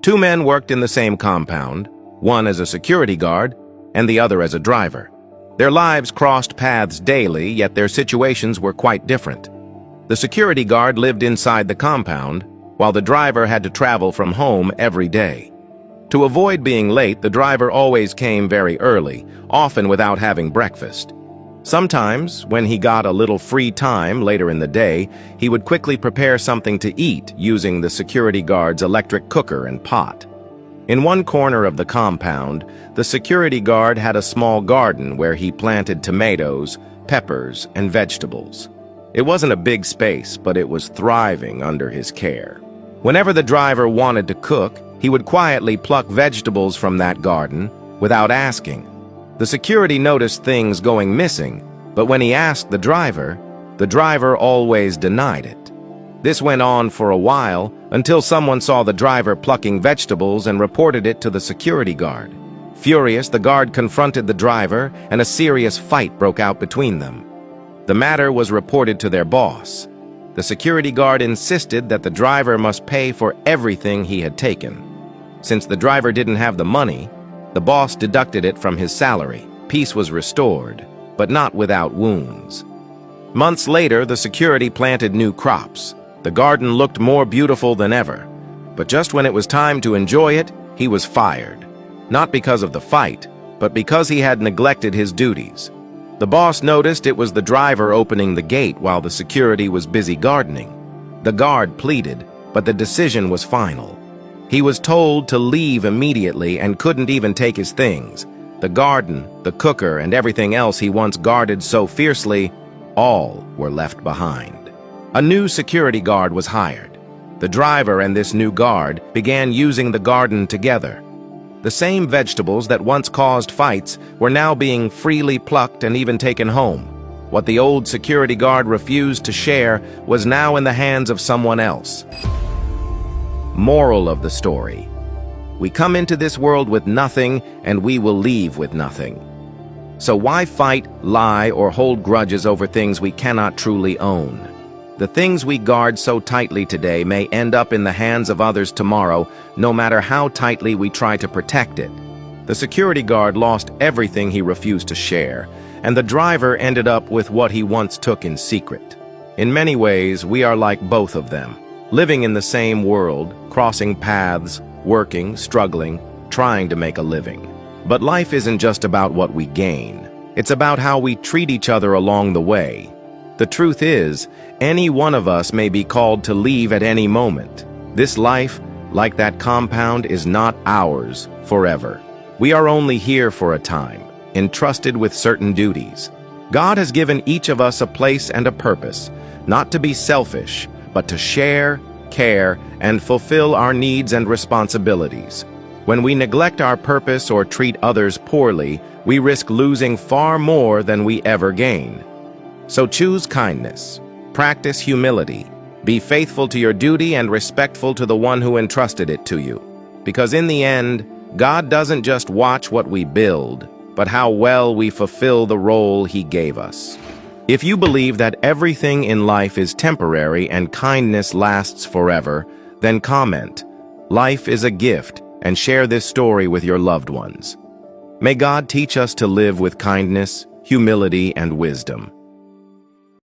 Two men worked in the same compound, one as a security guard and the other as a driver. Their lives crossed paths daily, yet their situations were quite different. The security guard lived inside the compound, while the driver had to travel from home every day. To avoid being late, the driver always came very early, often without having breakfast. Sometimes, when he got a little free time later in the day, he would quickly prepare something to eat using the security guard's electric cooker and pot. In one corner of the compound, the security guard had a small garden where he planted tomatoes, peppers, and vegetables. It wasn't a big space, but it was thriving under his care. Whenever the driver wanted to cook, he would quietly pluck vegetables from that garden without asking. The security noticed things going missing, but when he asked the driver always denied it. This went on for a while until someone saw the driver plucking vegetables and reported it to the security guard. Furious, the guard confronted the driver and a serious fight broke out between them. The matter was reported to their boss. The security guard insisted that the driver must pay for everything he had taken. Since the driver didn't have the money, the boss deducted it from his salary. Peace was restored, but not without wounds. Months later, the security planted new crops. The garden looked more beautiful than ever. But just when it was time to enjoy it, he was fired. Not because of the fight, but because he had neglected his duties. The boss noticed it was the driver opening the gate while the security was busy gardening. The guard pleaded, but the decision was final. He was told to leave immediately and couldn't even take his things. The garden, the cooker, and everything else he once guarded so fiercely, all were left behind. A new security guard was hired. The driver and this new guard began using the garden together. The same vegetables that once caused fights were now being freely plucked and even taken home. What the old security guard refused to share was now in the hands of someone else. Moral of the story: we come into this world with nothing, and we will leave with nothing. So why fight, lie, or hold grudges over things we cannot truly own? The things we guard so tightly today may end up in the hands of others tomorrow, no matter how tightly we try to protect it. The security guard lost everything he refused to share, and the driver ended up with what he once took in secret. In many ways, we are like both of them, living in the same world, crossing paths, working, struggling, trying to make a living. But life isn't just about what we gain. It's about how we treat each other along the way. The truth is, any one of us may be called to leave at any moment. This life, like that compound, is not ours forever. We are only here for a time, entrusted with certain duties. God has given each of us a place and a purpose, not to be selfish, but to share, care, and fulfill our needs and responsibilities. When we neglect our purpose or treat others poorly, we risk losing far more than we ever gain. So choose kindness, practice humility, be faithful to your duty and respectful to the one who entrusted it to you. Because in the end, God doesn't just watch what we build, but how well we fulfill the role He gave us. If you believe that everything in life is temporary and kindness lasts forever, then comment, "Life is a gift," and share this story with your loved ones. May God teach us to live with kindness, humility, and wisdom.